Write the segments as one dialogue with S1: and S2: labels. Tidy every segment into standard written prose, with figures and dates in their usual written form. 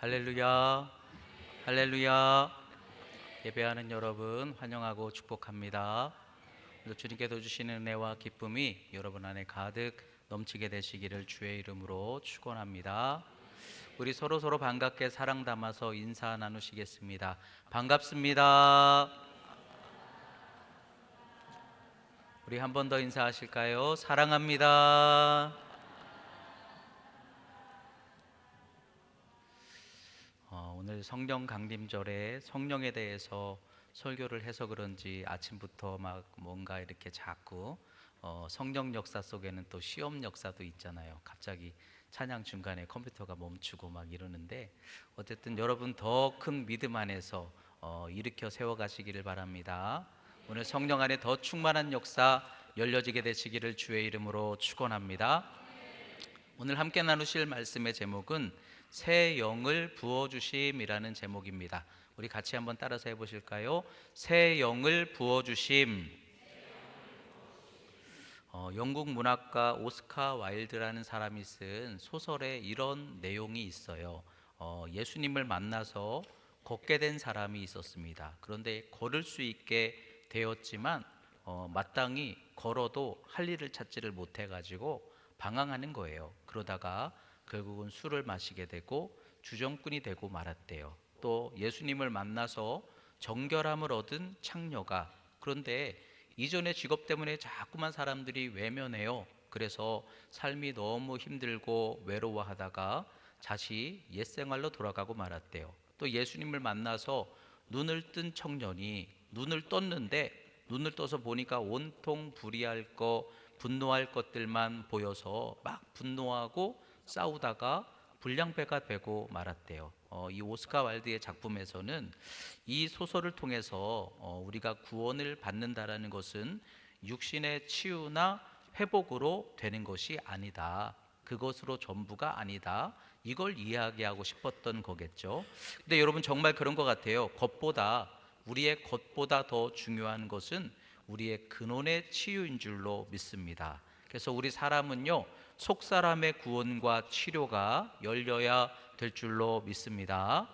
S1: 할렐루야, 할렐루야. 예배하는 여러분 환영하고 축복합니다. 오늘 주님께서 주시는 은혜와 기쁨이 여러분 안에 가득 넘치게 되시기를 주의 이름으로 축원합니다. 우리 서로 반갑게 사랑 담아서 인사 나누시겠습니다. 반갑습니다. 우리 한 번 더 인사하실까요? 사랑합니다. 오늘 성령 강림절에 성령에 대해서 설교를 해서 그런지 아침부터 막 뭔가 이렇게 자꾸 성령 역사 속에는 또 시험 역사도 있잖아요. 갑자기 찬양 중간에 컴퓨터가 멈추고 막 이러는데, 어쨌든 여러분 더 큰 믿음 안에서 일으켜 세워가시기를 바랍니다. 오늘 성령 안에 더 충만한 역사 열려지게 되시기를 주의 이름으로 축원합니다. 오늘 함께 나누실 말씀의 제목은 새 영을 부어주심이라는 제목입니다. 우리 같이 한번 따라서 해보실까요? 새 영을 부어주심. 영국 문학가 오스카 와일드라는 사람이 쓴 소설에 이런 내용이 있어요. 예수님을 만나서 걷게 된 사람이 있었습니다. 그런데 걸을 수 있게 되었지만 마땅히 걸어도 할 일을 찾지를 못해가지고 방황하는 거예요. 그러다가 결국은 술을 마시게 되고 주정꾼이 되고 말았대요. 또 예수님을 만나서 정결함을 얻은 창녀가, 그런데 이전의 직업 때문에 자꾸만 사람들이 외면해요. 그래서 삶이 너무 힘들고 외로워하다가 다시 옛 생활로 돌아가고 말았대요. 또 예수님을 만나서 눈을 뜬 청년이 눈을 떴는데, 눈을 떠서 보니까 온통 불의할 것, 분노할 것들만 보여서 막 분노하고 싸우다가 불량배가 되고 말았대요. 이 오스카 와일드의 작품에서는 이 소설을 통해서 우리가 구원을 받는다라는 것은 육신의 치유나 회복으로 되는 것이 아니다, 그것으로 전부가 아니다, 이걸 이야기하고 싶었던 거겠죠. 근데 여러분 정말 그런 것 같아요. 우리의 겉보다 더 중요한 것은 우리의 근원의 치유인 줄로 믿습니다. 그래서 우리 사람은요, 속사람의 구원과 치료가 열려야 될 줄로 믿습니다.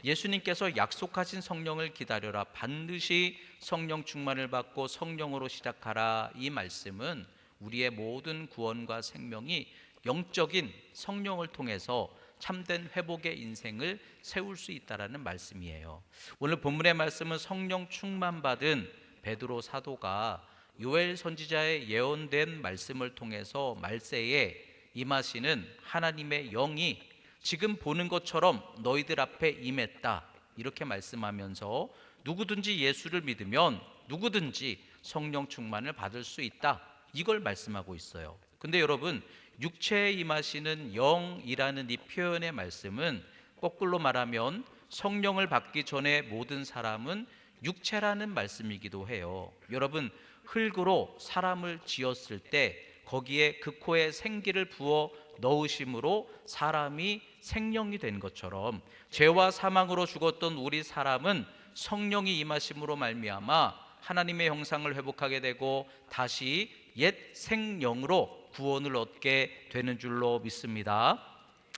S1: 예수님께서 약속하신 성령을 기다려라, 반드시 성령 충만을 받고 성령으로 시작하라, 이 말씀은 우리의 모든 구원과 생명이 영적인 성령을 통해서 참된 회복의 인생을 세울 수 있다라는 말씀이에요. 오늘 본문의 말씀은 성령 충만 받은 베드로 사도가 요엘 선지자의 예언된 말씀을 통해서 말세에 임하시는 하나님의 영이 지금 보는 것처럼 너희들 앞에 임했다, 이렇게 말씀하면서 누구든지 예수를 믿으면 누구든지 성령 충만을 받을 수 있다, 이걸 말씀하고 있어요. 근데 여러분, 육체에 임하시는 영이라는 이 표현의 말씀은 거꾸로 말하면 성령을 받기 전에 모든 사람은 육체라는 말씀이기도 해요. 여러분, 흙으로 사람을 지었을 때 거기에 그 코에 생기를 부어 넣으심으로 사람이 생명이 된 것처럼, 죄와 사망으로 죽었던 우리 사람은 성령이 임하심으로 말미암아 하나님의 형상을 회복하게 되고 다시 옛 생명으로 구원을 얻게 되는 줄로 믿습니다.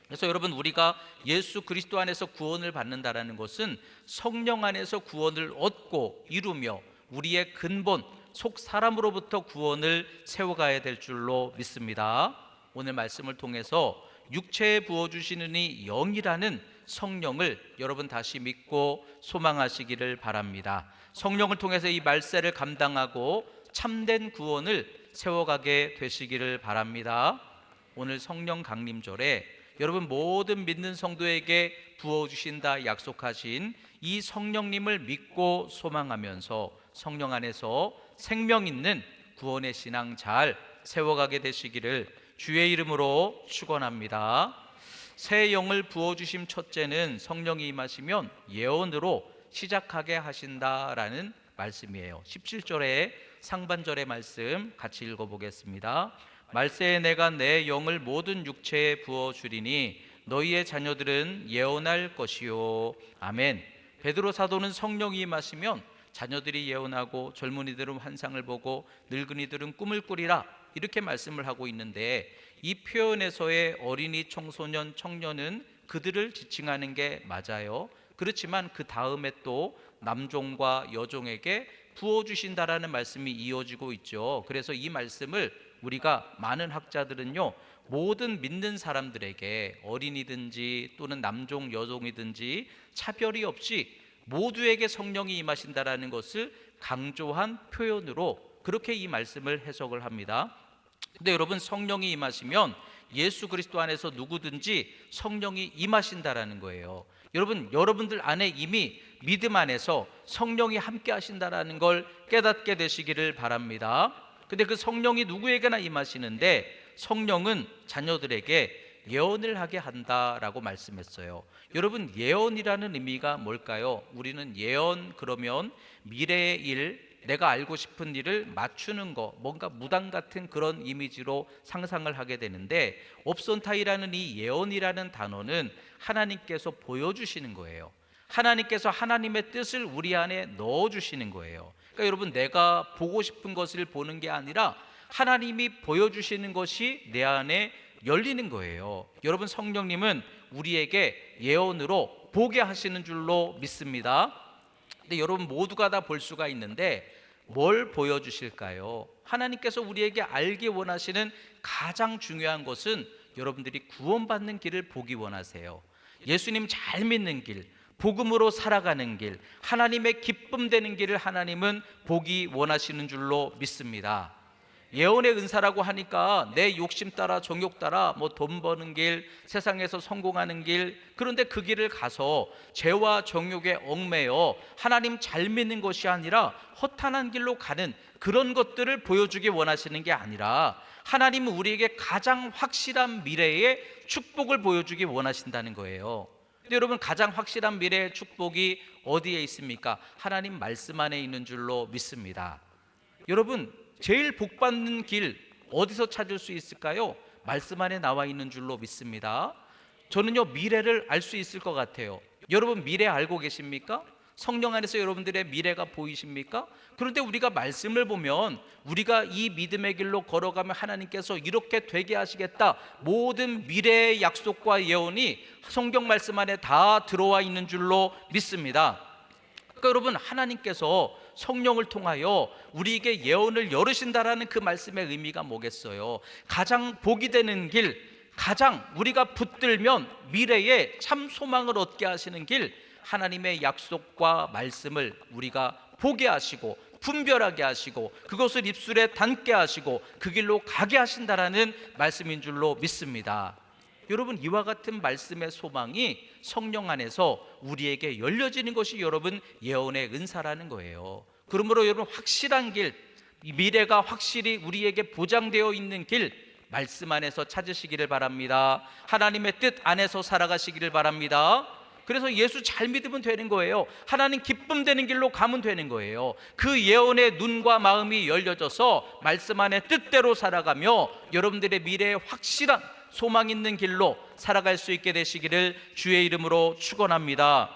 S1: 그래서 여러분, 우리가 예수 그리스도 안에서 구원을 받는다라는 것은 성령 안에서 구원을 얻고 이루며 우리의 근본 속 사람으로부터 구원을 세워가야 될 줄로 믿습니다. 오늘 말씀을 통해서 육체에 부어주시는 이 영이라는 성령을 여러분 다시 믿고 소망하시기를 바랍니다. 성령을 통해서 이 말세를 감당하고 참된 구원을 세워가게 되시기를 바랍니다. 오늘 성령 강림절에 여러분 모든 믿는 성도에게 부어주신다 약속하신 이 성령님을 믿고 소망하면서 성령 안에서 생명 있는 구원의 신앙 잘 세워가게 되시기를 주의 이름으로 축원합니다. 새 영을 부어주심 첫째는 성령이 임하시면 예언으로 시작하게 하신다라는 말씀이에요. 17절의 상반절의 말씀 같이 읽어보겠습니다. 말세에 내가 내 영을 모든 육체에 부어주리니 너희의 자녀들은 예언할 것이요. 아멘. 베드로 사도는 성령이 임하시면 자녀들이 예언하고 젊은이들은 환상을 보고 늙은이들은 꿈을 꾸리라, 이렇게 말씀을 하고 있는데, 이 표현에서의 어린이, 청소년, 청년은 그들을 지칭하는 게 맞아요. 그렇지만 그 다음에 또 남종과 여종에게 부어주신다라는 말씀이 이어지고 있죠. 그래서 이 말씀을 우리가 많은 학자들은요, 모든 믿는 사람들에게 어린이든지 또는 남종 여종이든지 차별이 없이 모두에게 성령이 임하신다라는 것을 강조한 표현으로 그렇게 이 말씀을 해석을 합니다. 근데 여러분, 성령이 임하시면 예수 그리스도 안에서 누구든지 성령이 임하신다라는 거예요. 여러분들 안에 이미 믿음 안에서 성령이 함께 하신다라는 걸 깨닫게 되시기를 바랍니다. 근데 그 성령이 누구에게나 임하시는데 성령은 자녀들에게 예언을 하게 한다라고 말씀했어요. 여러분, 예언이라는 의미가 뭘까요? 우리는 예언 그러면 미래의 일, 내가 알고 싶은 일을 맞추는 거, 뭔가 무당 같은 그런 이미지로 상상을 하게 되는데, 옵선타이라는 이 예언이라는 단어는 하나님께서 보여주시는 거예요. 하나님께서 하나님의 뜻을 우리 안에 넣어주시는 거예요. 그러니까 여러분, 내가 보고 싶은 것을 보는 게 아니라 하나님이 보여주시는 것이 내 안에 열리는 거예요. 여러분, 성령님은 우리에게 예언으로 보게 하시는 줄로 믿습니다. 근데 여러분, 모두가 다 볼 수가 있는데 뭘 보여주실까요? 하나님께서 우리에게 알기 원하시는 가장 중요한 것은 여러분들이 구원받는 길을 보기 원하세요. 예수님 잘 믿는 길, 복음으로 살아가는 길, 하나님의 기쁨 되는 길을 하나님은 보기 원하시는 줄로 믿습니다. 예언의 은사라고 하니까 내 욕심 따라 정욕 따라 뭐 돈 버는 길, 세상에서 성공하는 길, 그런데 그 길을 가서 죄와 정욕에 얽매여 하나님 잘 믿는 것이 아니라 허탄한 길로 가는 그런 것들을 보여주기 원하시는 게 아니라 하나님은 우리에게 가장 확실한 미래의 축복을 보여주기 원하신다는 거예요. 근데 여러분, 가장 확실한 미래의 축복이 어디에 있습니까? 하나님 말씀 안에 있는 줄로 믿습니다. 여러분, 제일 복받는 길 어디서 찾을 수 있을까요? 말씀 안에 나와 있는 줄로 믿습니다. 저는요, 미래를 알 수 있을 것 같아요. 여러분, 미래 알고 계십니까? 성령 안에서 여러분들의 미래가 보이십니까? 그런데 우리가 말씀을 보면 우리가 이 믿음의 길로 걸어가면 하나님께서 이렇게 되게 하시겠다, 모든 미래의 약속과 예언이 성경 말씀 안에 다 들어와 있는 줄로 믿습니다. 그러니까 여러분, 하나님께서 성령을 통하여 우리에게 예언을 열으신다라는 그 말씀의 의미가 뭐겠어요? 가장 복이 되는 길, 가장 우리가 붙들면 미래에 참 소망을 얻게 하시는 길, 하나님의 약속과 말씀을 우리가 보게 하시고 분별하게 하시고 그것을 입술에 담게 하시고 그 길로 가게 하신다라는 말씀인 줄로 믿습니다. 여러분, 이와 같은 말씀의 소망이 성령 안에서 우리에게 열려지는 것이 여러분 예언의 은사라는 거예요. 그러므로 여러분, 확실한 길, 미래가 확실히 우리에게 보장되어 있는 길, 말씀 안에서 찾으시기를 바랍니다. 하나님의 뜻 안에서 살아가시기를 바랍니다. 그래서 예수 잘 믿으면 되는 거예요. 하나님 기쁨 되는 길로 가면 되는 거예요. 그 예언의 눈과 마음이 열려져서 말씀 안에 뜻대로 살아가며 여러분들의 미래에 확실한 소망 있는 길로 살아갈 수 있게 되시기를 주의 이름으로 축원합니다.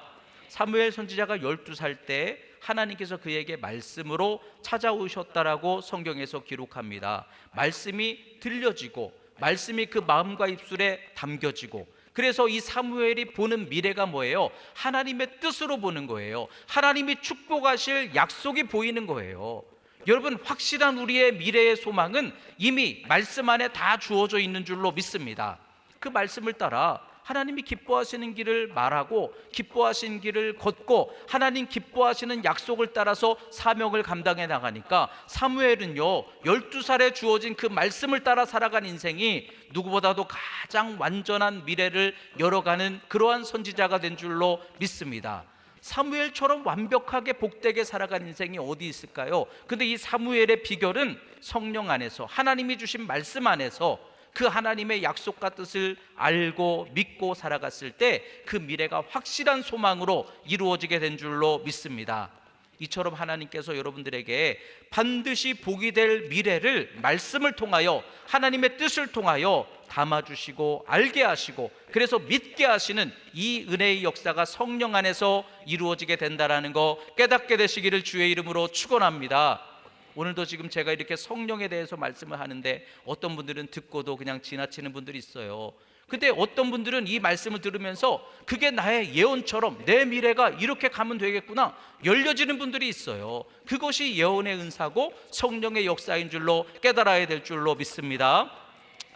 S1: 사무엘 선지자가 12살 때 하나님께서 그에게 말씀으로 찾아오셨다라고 성경에서 기록합니다. 말씀이 들려지고 말씀이 그 마음과 입술에 담겨지고, 그래서 이 사무엘이 보는 미래가 뭐예요? 하나님의 뜻으로 보는 거예요. 하나님이 축복하실 약속이 보이는 거예요. 여러분, 확실한 우리의 미래의 소망은 이미 말씀 안에 다 주어져 있는 줄로 믿습니다. 그 말씀을 따라 하나님이 기뻐하시는 길을 말하고 기뻐하시는 길을 걷고 하나님 기뻐하시는 약속을 따라서 사명을 감당해 나가니까 사무엘은요, 12살에 주어진 그 말씀을 따라 살아간 인생이 누구보다도 가장 완전한 미래를 열어가는 그러한 선지자가 된 줄로 믿습니다. 사무엘처럼 완벽하게 복되게 살아간 인생이 어디 있을까요? 근데 이 사무엘의 비결은 성령 안에서, 하나님이 주신 말씀 안에서 그 하나님의 약속과 뜻을 알고 믿고 살아갔을 때 그 미래가 확실한 소망으로 이루어지게 된 줄로 믿습니다. 이처럼 하나님께서 여러분들에게 반드시 복이 될 미래를 말씀을 통하여 하나님의 뜻을 통하여 담아주시고 알게 하시고 그래서 믿게 하시는 이 은혜의 역사가 성령 안에서 이루어지게 된다라는 거 깨닫게 되시기를 주의 이름으로 축원합니다. 오늘도 지금 제가 이렇게 성령에 대해서 말씀을 하는데 어떤 분들은 듣고도 그냥 지나치는 분들이 있어요. 근데 어떤 분들은 이 말씀을 들으면서 그게 나의 예언처럼 내 미래가 이렇게 가면 되겠구나 열려지는 분들이 있어요. 그것이 예언의 은사고 성령의 역사인 줄로 깨달아야 될 줄로 믿습니다.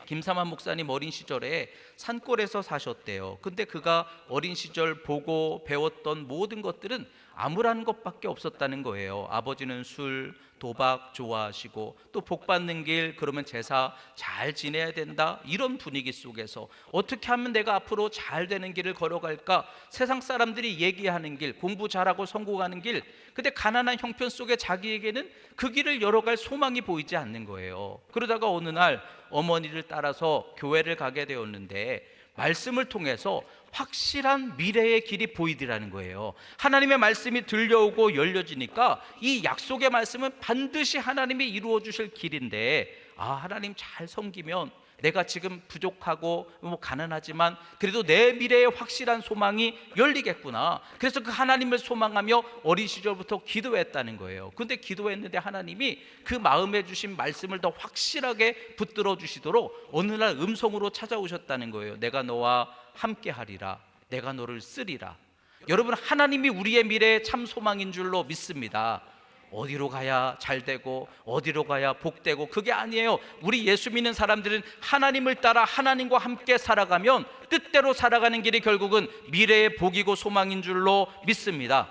S1: 김삼환 목사님 어린 시절에 산골에서 사셨대요. 근데 그가 어린 시절 보고 배웠던 모든 것들은 암울한 것밖에 없었다는 거예요. 아버지는 술, 도박 좋아하시고 또 복 받는 길, 그러면 제사 잘 지내야 된다, 이런 분위기 속에서 어떻게 하면 내가 앞으로 잘 되는 길을 걸어갈까, 세상 사람들이 얘기하는 길, 공부 잘하고 성공하는 길, 근데 가난한 형편 속에 자기에게는 그 길을 열어갈 소망이 보이지 않는 거예요. 그러다가 어느 날 어머니를 따라서 교회를 가게 되었는데 말씀을 통해서 확실한 미래의 길이 보이더라는 거예요. 하나님의 말씀이 들려오고 열려지니까 이 약속의 말씀은 반드시 하나님이 이루어 주실 길인데, 하나님 잘 섬기면 내가 지금 부족하고 가난하지만 그래도 내 미래의 확실한 소망이 열리겠구나. 그래서 그 하나님을 소망하며 어린 시절부터 기도했다는 거예요. 근데 기도했는데 하나님이 그 마음에 주신 말씀을 더 확실하게 붙들어 주시도록 어느 날 음성으로 찾아오셨다는 거예요. 내가 너와 함께 하리라, 내가 너를 쓰리라. 여러분, 하나님이 우리의 미래의 참 소망인 줄로 믿습니다. 어디로 가야 잘 되고 어디로 가야 복되고 그게 아니에요. 우리 예수 믿는 사람들은 하나님을 따라 하나님과 함께 살아가면 뜻대로 살아가는 길이 결국은 미래의 복이고 소망인 줄로 믿습니다.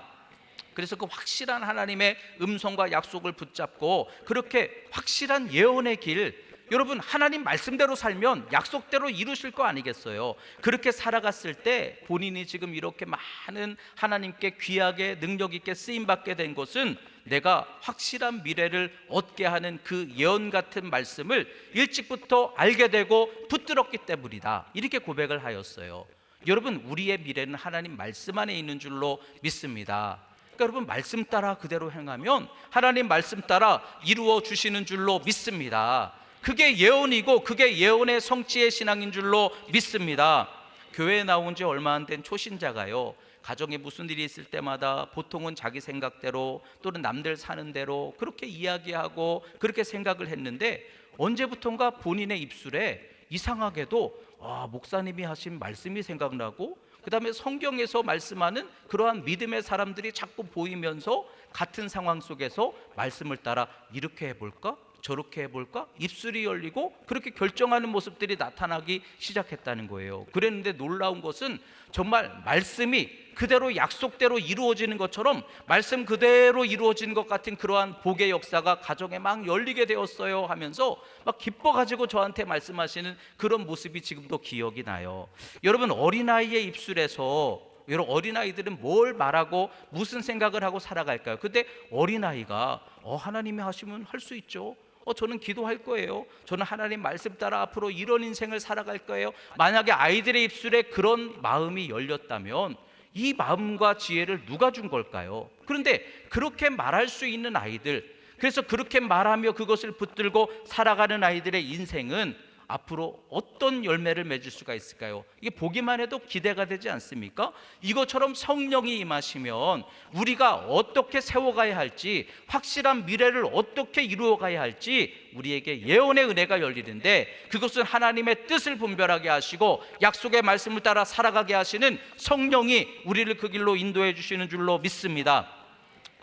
S1: 그래서 그 확실한 하나님의 음성과 약속을 붙잡고 그렇게 확실한 예언의 길, 여러분 하나님 말씀대로 살면 약속대로 이루실 거 아니겠어요? 그렇게 살아갔을 때 본인이 지금 이렇게 많은 하나님께 귀하게 능력 있게 쓰임받게 된 것은 내가 확실한 미래를 얻게 하는 그 예언 같은 말씀을 일찍부터 알게 되고 붙들었기 때문이다, 이렇게 고백을 하였어요. 여러분, 우리의 미래는 하나님 말씀 안에 있는 줄로 믿습니다. 그러니까 여러분, 말씀 따라 그대로 행하면 하나님 말씀 따라 이루어 주시는 줄로 믿습니다. 그게 예언이고 그게 예언의 성취의 신앙인 줄로 믿습니다. 교회에 나온 지 얼마 안 된 초신자가요, 가정에 무슨 일이 있을 때마다 보통은 자기 생각대로 또는 남들 사는 대로 그렇게 이야기하고 그렇게 생각을 했는데 언제부턴가 본인의 입술에 이상하게도 목사님이 하신 말씀이 생각나고 그 다음에 성경에서 말씀하는 그러한 믿음의 사람들이 자꾸 보이면서 같은 상황 속에서 말씀을 따라 이렇게 해볼까? 저렇게 해볼까? 입술이 열리고 그렇게 결정하는 모습들이 나타나기 시작했다는 거예요. 그랬는데 놀라운 것은 정말 말씀이 그대로 약속대로 이루어지는 것처럼 말씀 그대로 이루어진 것 같은 그러한 복의 역사가 가정에 막 열리게 되었어요 하면서 막 기뻐가지고 저한테 말씀하시는 그런 모습이 지금도 기억이 나요. 여러분, 어린아이의 입술에서, 여러분 어린아이들은 뭘 말하고 무슨 생각을 하고 살아갈까요? 근데 어린아이가 하나님이 하시면 할 수 있죠. 저는 기도할 거예요. 저는 하나님 말씀 따라 앞으로 이런 인생을 살아갈 거예요. 만약에 아이들의 입술에 그런 마음이 열렸다면 이 마음과 지혜를 누가 준 걸까요? 그런데 그렇게 말할 수 있는 아이들, 그래서 그렇게 말하며 그것을 붙들고 살아가는 아이들의 인생은 앞으로 어떤 열매를 맺을 수가 있을까요? 이게 보기만 해도 기대가 되지 않습니까? 이것처럼 성령이 임하시면 우리가 어떻게 세워가야 할지, 확실한 미래를 어떻게 이루어가야 할지 우리에게 예언의 은혜가 열리는데, 그것은 하나님의 뜻을 분별하게 하시고 약속의 말씀을 따라 살아가게 하시는 성령이 우리를 그 길로 인도해 주시는 줄로 믿습니다.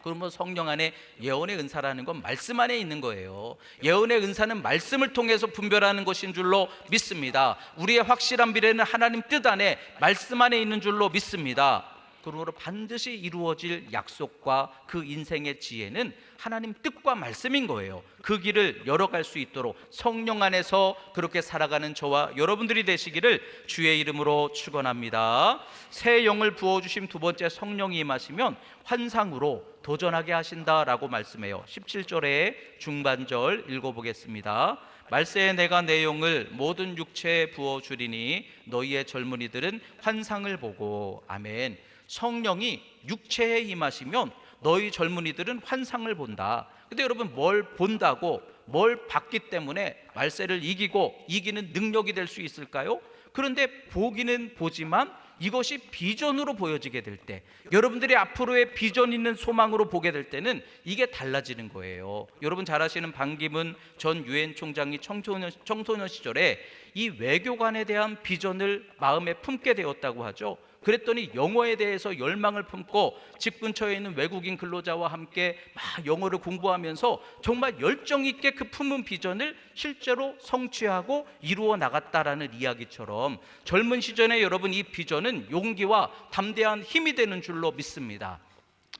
S1: 그러면 성령 안에 예언의 은사라는 건 말씀 안에 있는 거예요. 예언의 은사는 말씀을 통해서 분별하는 것인 줄로 믿습니다. 우리의 확실한 미래는 하나님 뜻 안에 말씀 안에 있는 줄로 믿습니다. 그러므로 반드시 이루어질 약속과 그 인생의 지혜는 하나님 뜻과 말씀인 거예요. 그 길을 열어갈 수 있도록 성령 안에서 그렇게 살아가는 저와 여러분들이 되시기를 주의 이름으로 축원합니다. 새 영을 부어주심 두 번째, 성령이 임하시면 환상으로 도전하게 하신다라고 말씀해요. 17절의 중반절 읽어보겠습니다. 말세에 내가 내 영을 모든 육체에 부어주리니 너희의 젊은이들은 환상을 보고. 아멘. 성령이 육체에 임하시면 너희 젊은이들은 환상을 본다. 근데 여러분, 뭘 본다고, 뭘 봤기 때문에 말세를 이기고 이기는 능력이 될 수 있을까요? 그런데 보기는 보지만 이것이 비전으로 보여지게 될 때, 여러분들이 앞으로의 비전 있는 소망으로 보게 될 때는 이게 달라지는 거예요. 여러분 잘 아시는 반기문 전 유엔 총장이 청소년 시절에 이 외교관에 대한 비전을 마음에 품게 되었다고 하죠. 그랬더니 영어에 대해서 열망을 품고 집 근처에 있는 외국인 근로자와 함께 막 영어를 공부하면서 정말 열정 있게 그 품은 비전을 실제로 성취하고 이루어 나갔다라는 이야기처럼, 젊은 시절에 여러분 이 비전은 용기와 담대한 힘이 되는 줄로 믿습니다.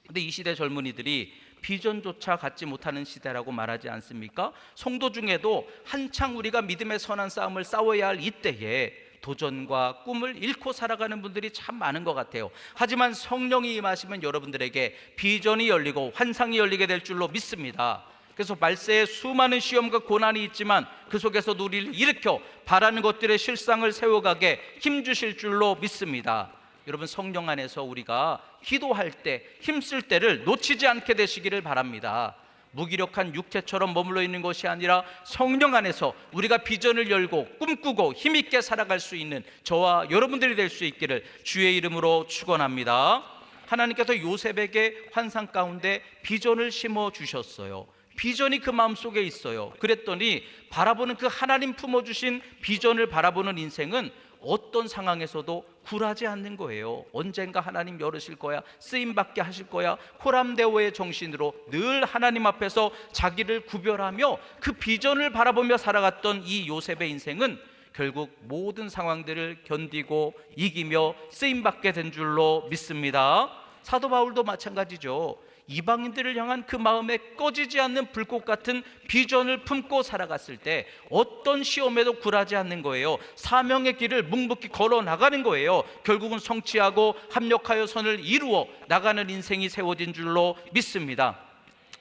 S1: 근데 이 시대 젊은이들이 비전조차 갖지 못하는 시대라고 말하지 않습니까? 성도 중에도 한창 우리가 믿음의 선한 싸움을 싸워야 할 이때에 도전과 꿈을 잃고 살아가는 분들이 참 많은 것 같아요. 하지만 성령이 임하시면 여러분들에게 비전이 열리고 환상이 열리게 될 줄로 믿습니다. 그래서 말세에 수많은 시험과 고난이 있지만 그 속에서도 우리를 일으켜 바라는 것들의 실상을 세워가게 힘주실 줄로 믿습니다. 여러분 성령 안에서 우리가 기도할 때 힘쓸 때를 놓치지 않게 되시기를 바랍니다. 무기력한 육체처럼 머물러 있는 것이 아니라 성령 안에서 우리가 비전을 열고 꿈꾸고 힘있게 살아갈 수 있는 저와 여러분들이 될 수 있기를 주의 이름으로 축원합니다. 하나님께서 요셉에게 환상 가운데 비전을 심어 주셨어요. 비전이 그 마음속에 있어요. 그랬더니 바라보는 그 하나님 품어주신 비전을 바라보는 인생은 어떤 상황에서도 굴하지 않는 거예요. 언젠가 하나님 열으실 거야, 쓰임받게 하실 거야, 코람데오의 정신으로 늘 하나님 앞에서 자기를 구별하며 그 비전을 바라보며 살아갔던 이 요셉의 인생은 결국 모든 상황들을 견디고 이기며 쓰임받게 된 줄로 믿습니다. 사도 바울도 마찬가지죠. 이방인들을 향한 그 마음에 꺼지지 않는 불꽃 같은 비전을 품고 살아갔을 때 어떤 시험에도 굴하지 않는 거예요. 사명의 길을 묵묵히 걸어 나가는 거예요. 결국은 성취하고 합력하여 선을 이루어 나가는 인생이 세워진 줄로 믿습니다.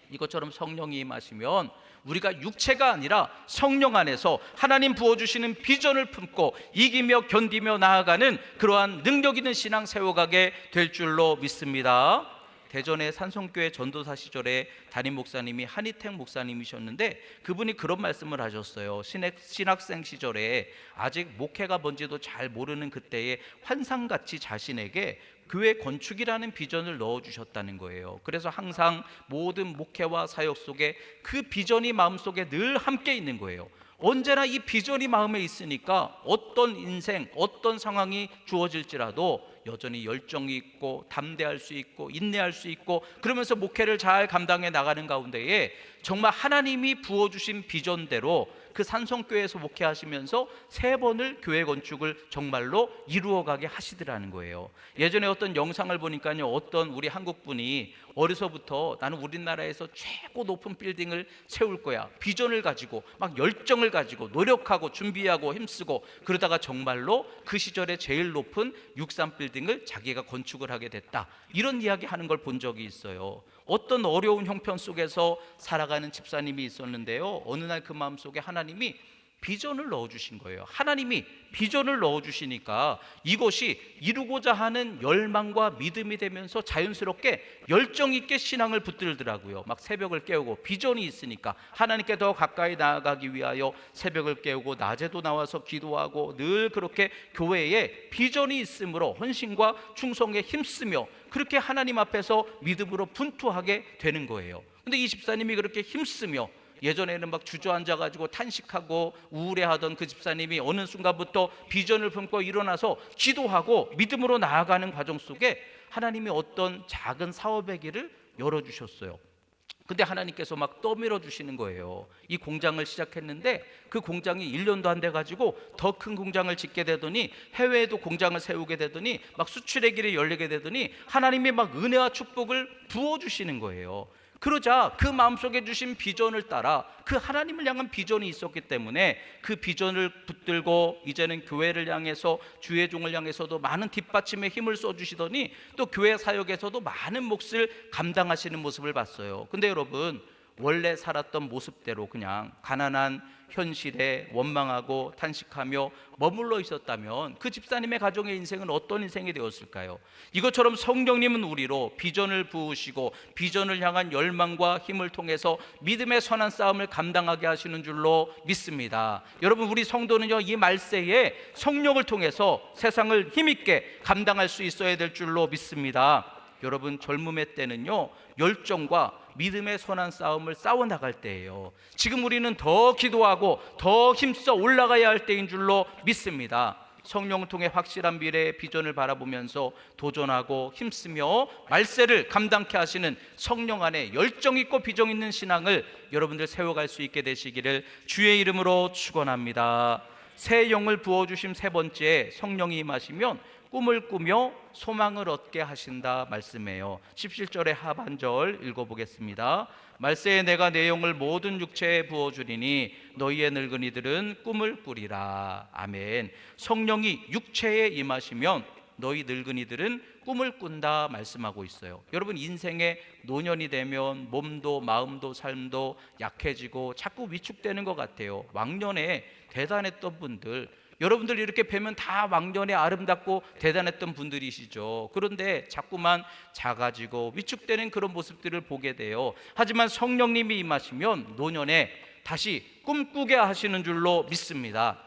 S1: 이것처럼 성령이 임하시면 우리가 육체가 아니라 성령 안에서 하나님 부어주시는 비전을 품고 이기며 견디며 나아가는 그러한 능력 있는 신앙 세워가게 될 줄로 믿습니다. 대전의 산성교회 전도사 시절에 담임 목사님이 한희택 목사님이셨는데 그분이 그런 말씀을 하셨어요. 신학생 시절에 아직 목회가 뭔지도 잘 모르는 그때에 환상같이 자신에게 교회 건축이라는 비전을 넣어주셨다는 거예요. 그래서 항상 모든 목회와 사역 속에 그 비전이 마음속에 늘 함께 있는 거예요. 언제나 이 비전이 마음에 있으니까 어떤 인생, 어떤 상황이 주어질지라도 여전히 열정이 있고 담대할 수 있고 인내할 수 있고 그러면서 목회를 잘 감당해 나가는 가운데에 정말 하나님이 부어주신 비전대로 그 산성교회에서 목회하시면서 3번을 교회 건축을 정말로 이루어가게 하시더라는 거예요. 예전에 어떤 영상을 보니까요, 어떤 우리 한국분이 어려서부터 나는 우리나라에서 최고 높은 빌딩을 세울 거야, 비전을 가지고 막 열정을 가지고 노력하고 준비하고 힘쓰고 그러다가 정말로 그 시절에 제일 높은 63 빌딩을 자기가 건축을 하게 됐다, 이런 이야기 하는 걸 본 적이 있어요. 어떤 어려운 형편 속에서 살아가는 집사님이 있었는데요, 어느 날 그 마음속에 하나님이 비전을 넣어주신 거예요. 하나님이 비전을 넣어주시니까 이것이 이루고자 하는 열망과 믿음이 되면서 자연스럽게 열정 있게 신앙을 붙들더라고요. 막 새벽을 깨우고 비전이 있으니까 하나님께 더 가까이 나아가기 위하여 새벽을 깨우고 낮에도 나와서 기도하고 늘 그렇게 교회에 비전이 있으므로 헌신과 충성에 힘쓰며 그렇게 하나님 앞에서 믿음으로 분투하게 되는 거예요. 근데 이 집사님이 그렇게 힘쓰며 예전에는 막 주저앉아가지고 탄식하고 우울해하던 그 집사님이 어느 순간부터 비전을 품고 일어나서 기도하고 믿음으로 나아가는 과정 속에 하나님이 어떤 작은 사업의 길을 열어주셨어요. 근데 하나님께서 막 떠밀어 주시는 거예요. 이 공장을 시작했는데 그 공장이 1년도 안 돼가지고 더 큰 공장을 짓게 되더니 해외에도 공장을 세우게 되더니 막 수출의 길이 열리게 되더니 하나님이 막 은혜와 축복을 부어주시는 거예요. 그러자 그 마음속에 주신 비전을 따라 그 하나님을 향한 비전이 있었기 때문에 그 비전을 붙들고 이제는 교회를 향해서 주의 종을 향해서도 많은 뒷받침에 힘을 써주시더니 또 교회 사역에서도 많은 몫을 감당하시는 모습을 봤어요. 근데 여러분, 원래 살았던 모습대로 그냥 가난한 현실에 원망하고 탄식하며 머물러 있었다면 그 집사님의 가정의 인생은 어떤 인생이 되었을까요? 이것처럼 성령님은 우리로 비전을 부으시고 비전을 향한 열망과 힘을 통해서 믿음의 선한 싸움을 감당하게 하시는 줄로 믿습니다. 여러분, 우리 성도는요, 이 말세에 성령을 통해서 세상을 힘있게 감당할 수 있어야 될 줄로 믿습니다. 여러분, 젊음의 때는요, 열정과 믿음의 선한 싸움을 싸워나갈 때예요. 지금 우리는 더 기도하고 더 힘써 올라가야 할 때인 줄로 믿습니다. 성령을 통해 확실한 미래의 비전을 바라보면서 도전하고 힘쓰며 말세를 감당케 하시는 성령 안에 열정 있고 비전 있는 신앙을 여러분들 세워갈 수 있게 되시기를 주의 이름으로 축원합니다. 새 영을 부어주심 세 번째, 성령이 임하시면 꿈을 꾸며 소망을 얻게 하신다 말씀이에요. 17절의 하반절 읽어보겠습니다. 말세에 내가 내 영을 모든 육체에 부어주리니 너희의 늙은이들은 꿈을 꾸리라. 아멘. 성령이 육체에 임하시면 너희 늙은이들은 꿈을 꾼다 말씀하고 있어요. 여러분, 인생의 노년이 되면 몸도 마음도 삶도 약해지고 자꾸 위축되는 것 같아요. 왕년에 대단했던 분들, 여러분들 이렇게 뵈면 다 왕년에 아름답고 대단했던 분들이시죠. 그런데 자꾸만 작아지고 위축되는 그런 모습들을 보게 돼요. 하지만 성령님이 임하시면 노년에 다시 꿈꾸게 하시는 줄로 믿습니다.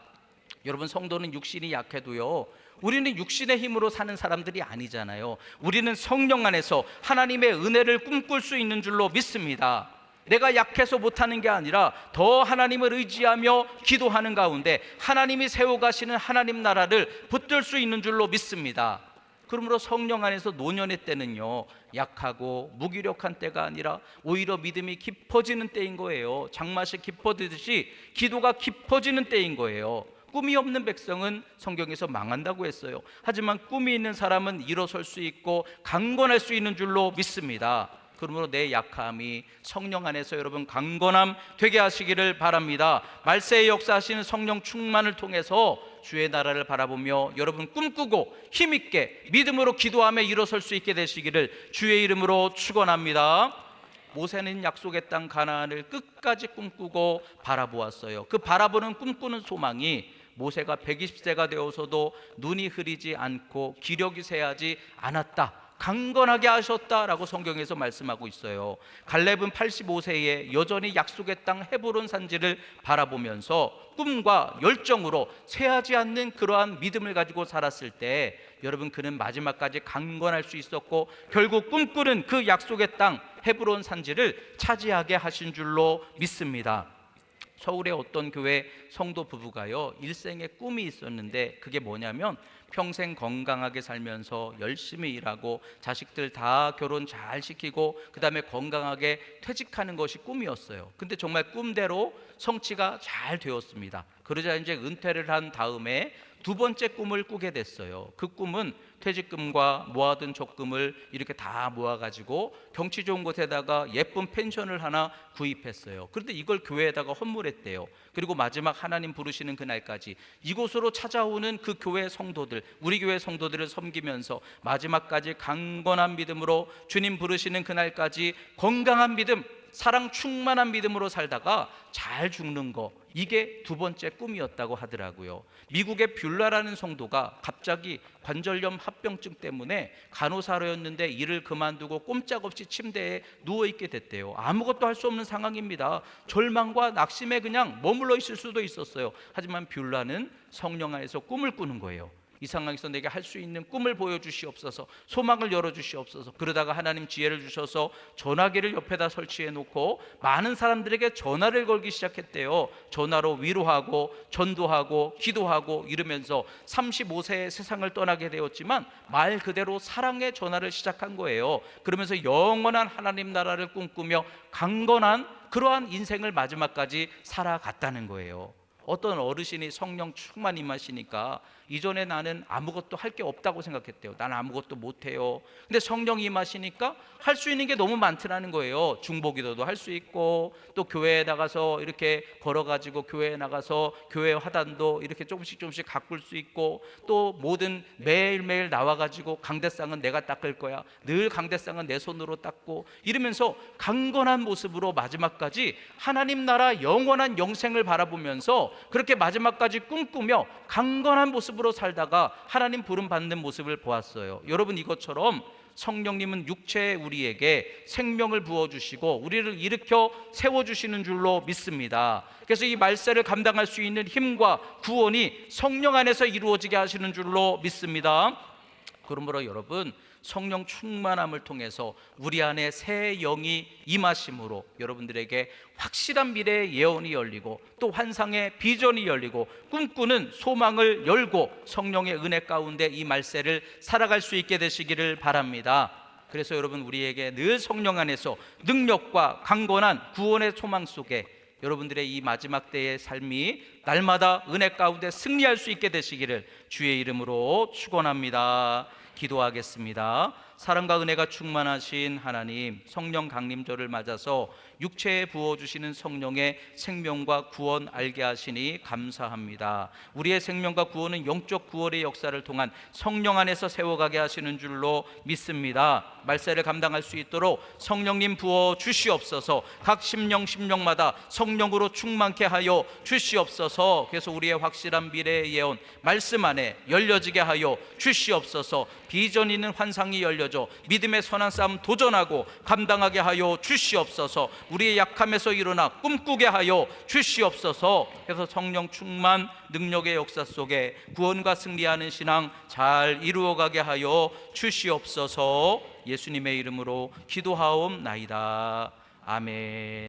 S1: 여러분, 성도는 육신이 약해도요, 우리는 육신의 힘으로 사는 사람들이 아니잖아요. 우리는 성령 안에서 하나님의 은혜를 꿈꿀 수 있는 줄로 믿습니다. 내가 약해서 못하는 게 아니라 더 하나님을 의지하며 기도하는 가운데 하나님이 세워가시는 하나님 나라를 붙들 수 있는 줄로 믿습니다. 그러므로 성령 안에서 노년의 때는요, 약하고 무기력한 때가 아니라 오히려 믿음이 깊어지는 때인 거예요. 장맛이 깊어지듯이 기도가 깊어지는 때인 거예요. 꿈이 없는 백성은 성경에서 망한다고 했어요. 하지만 꿈이 있는 사람은 일어설 수 있고 강건할 수 있는 줄로 믿습니다. 그러므로 내 약함이 성령 안에서 여러분 강건함 되게 하시기를 바랍니다. 말세에 역사하시는 성령 충만을 통해서 주의 나라를 바라보며 여러분 꿈꾸고 힘있게 믿음으로 기도하며 일어설 수 있게 되시기를 주의 이름으로 축원합니다. 모세는 약속의 땅 가나안을 끝까지 꿈꾸고 바라보았어요. 그 바라보는 꿈꾸는 소망이 모세가 120세가 되어서도 눈이 흐리지 않고 기력이 쇠하지 않았다, 강건하게 하셨다라고 성경에서 말씀하고 있어요. 갈렙은 85세에 여전히 약속의 땅 헤브론 산지를 바라보면서 꿈과 열정으로 쇠하지 않는 그러한 믿음을 가지고 살았을 때 여러분, 그는 마지막까지 강건할 수 있었고 결국 꿈꾸는 그 약속의 땅 헤브론 산지를 차지하게 하신 줄로 믿습니다. 서울의 어떤 교회 성도 부부가요, 일생에 꿈이 있었는데 그게 뭐냐면 평생 건강하게 살면서 열심히 일하고 자식들 다 결혼 잘 시키고 그 다음에 건강하게 퇴직하는 것이 꿈이었어요. 근데 정말 꿈대로 성취가 잘 되었습니다. 그러자 이제 은퇴를 한 다음에 두 번째 꿈을 꾸게 됐어요. 그 꿈은 퇴직금과 모아둔 적금을 이렇게 다 모아가지고 경치 좋은 곳에다가 예쁜 펜션을 하나 구입했어요. 그런데 이걸 교회에다가 헌물했대요. 그리고 마지막 하나님 부르시는 그날까지 이곳으로 찾아오는 그 교회 성도들, 우리 교회 성도들을 섬기면서 마지막까지 강건한 믿음으로 주님 부르시는 그날까지 건강한 믿음, 사랑 충만한 믿음으로 살다가 잘 죽는 거, 이게 두 번째 꿈이었다고 하더라고요. 미국의 뷰라라는 성도가 갑자기 관절염 합병증 때문에 간호사로였는데 일을 그만두고 꼼짝없이 침대에 누워있게 됐대요. 아무것도 할 수 없는 상황입니다. 절망과 낙심에 그냥 머물러 있을 수도 있었어요. 하지만 뷰라는 성령 안에서 꿈을 꾸는 거예요. 이 상황에서 내게 할 수 있는 꿈을 보여주시옵소서, 소망을 열어주시옵소서. 그러다가 하나님 지혜를 주셔서 전화기를 옆에다 설치해 놓고 많은 사람들에게 전화를 걸기 시작했대요. 전화로 위로하고 전도하고 기도하고 이러면서 35세에 세상을 떠나게 되었지만 말 그대로 사랑의 전화를 시작한 거예요. 그러면서 영원한 하나님 나라를 꿈꾸며 강건한 그러한 인생을 마지막까지 살아갔다는 거예요. 어떤 어르신이 성령 충만 임하시니까 이전에 나는 아무것도 할 게 없다고 생각했대요. 난 아무것도 못해요. 근데 성령이 임하시니까 할 수 있는 게 너무 많더라는 거예요. 중보기도도 할 수 있고, 또 교회에 나가서 이렇게 걸어가지고 교회에 나가서 교회 화단도 이렇게 조금씩 가꿀 수 있고, 또 모든 매일매일 나와가지고 강대상은 내가 닦을 거야, 늘 강대상은 내 손으로 닦고, 이러면서 강건한 모습으로 마지막까지 하나님 나라 영원한 영생을 바라보면서 그렇게 마지막까지 꿈꾸며 강건한 모습으로 살다가 하나님 부름 받는 모습을 보았어요. 여러분, 이것처럼 성령님은 육체에 우리에게 생명을 부어주시고 우리를 일으켜 세워주시는 줄로 믿습니다. 그래서 이 말세를 감당할 수 있는 힘과 구원이 성령 안에서 이루어지게 하시는 줄로 믿습니다. 그러므로 여러분, 성령 충만함을 통해서 우리 안에 새 영이 임하심으로 여러분들에게 확실한 미래의 예언이 열리고, 또 환상의 비전이 열리고, 꿈꾸는 소망을 열고 성령의 은혜 가운데 이 말세를 살아갈 수 있게 되시기를 바랍니다. 그래서 여러분, 우리에게 늘 성령 안에서 능력과 강건한 구원의 소망 속에 여러분들의 이 마지막 때의 삶이 날마다 은혜 가운데 승리할 수 있게 되시기를 주의 이름으로 축원합니다. 기도하겠습니다. 사랑과 은혜가 충만하신 하나님, 성령 강림절을 맞아서 육체에 부어주시는 성령의 생명과 구원 알게 하시니 감사합니다. 우리의 생명과 구원은 영적 구원의 역사를 통한 성령 안에서 세워가게 하시는 줄로 믿습니다. 말세를 감당할 수 있도록 성령님 부어 주시옵소서. 각 심령마다 성령으로 충만케 하여 주시옵소서. 그래서 우리의 확실한 미래의 예언 말씀 안에 열려지게 하여 주시옵소서. 비전 있는 환상이 열려져 믿음의 선한 싸움 도전하고 감당하게 하여 주시옵소서. 우리의 약함에서 일어나 꿈꾸게 하여 주시옵소서. 그래서 성령 충만 능력의 역사 속에 구원과 승리하는 신앙 잘 이루어가게 하여 주시옵소서. 예수님의 이름으로 기도하옵나이다. 아멘.